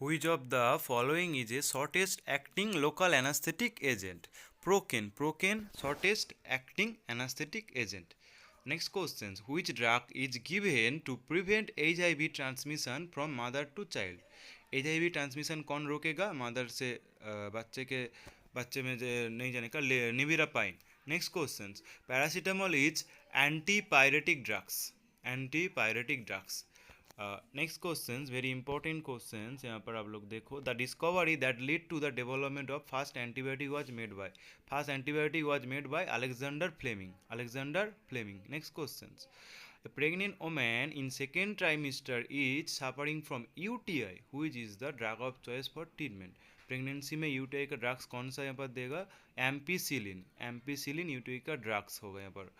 Which of the following is a shortest acting local anesthetic agent? Procaine. Procaine, shortest acting anesthetic agent. Next question. Which drug is given to prevent HIV transmission from mother to child? HIV transmission कौन रोकेगा? Mother से बच्चे में नहीं जाने का nevirapine. Next questions. Paracetamol is antipyretic drugs. Antipyretic drugs. Next questions very important questions यहाँ पर आप लोग देखो. The discovery that lead to the development of first antibiotic was made by Alexander Fleming. Next questions. A pregnant woman in second trimester is suffering from UTI. Which is the drug of choice for treatment? Pregnancy में UTI का drugs कौन सा यहाँ पर देगा? Ampicillin UTI का drugs होगा यहाँ पर.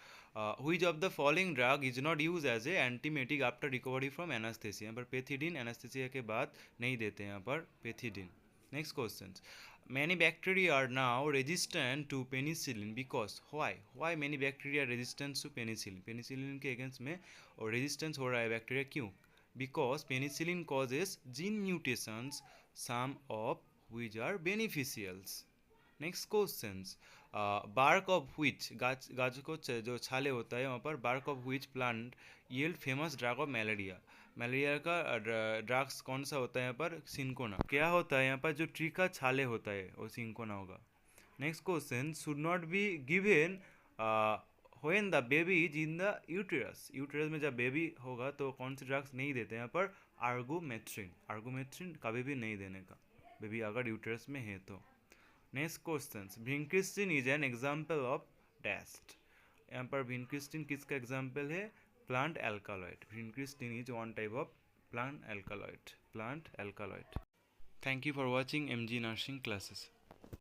Which of the following drug is not use as a antiemetic after recovery from anaesthesia? यहाँ पर पेथिडिन एनास्थेसिया के बाद नहीं देते हैं यहाँ पर pethidine. Next question. Many bacteria are now resistant to penicillin because why many bacteria are resistant to penicillin? Penicillin के अगेंस्ट में और रेजिस्टेंस हो रहा है बैक्टीरिया क्यों? Because penicillin causes gene mutations, some of which are beneficials. Next questions. Bark of which, गाछ को जो छाले होता है वहाँ पर bark of which plant yield famous drug of malaria? Malaria का ड्रग्स कौन सा होता है यहाँ पर? सिंकोना. क्या होता है यहाँ पर? जो ट्री का छाले होता है वो सिंकोना होगा. Next question. Should not be given when the baby is in the uterus? Uterus में जब बेबी होगा तो कौन सी ड्रग्स नहीं देते हैं यहाँ पर? आर्गोमेट्रिन कभी भी नहीं देने का बेबी अगर यूटेरस में है तो. Next question. Vincristine is an example of डेस्ट? यहाँ पर विनक्रिस्टिन किसका एग्जाम्पल है? Plant alkaloid. Vincristine is one type of plant alkaloid. Thank you for watching MG nursing classes.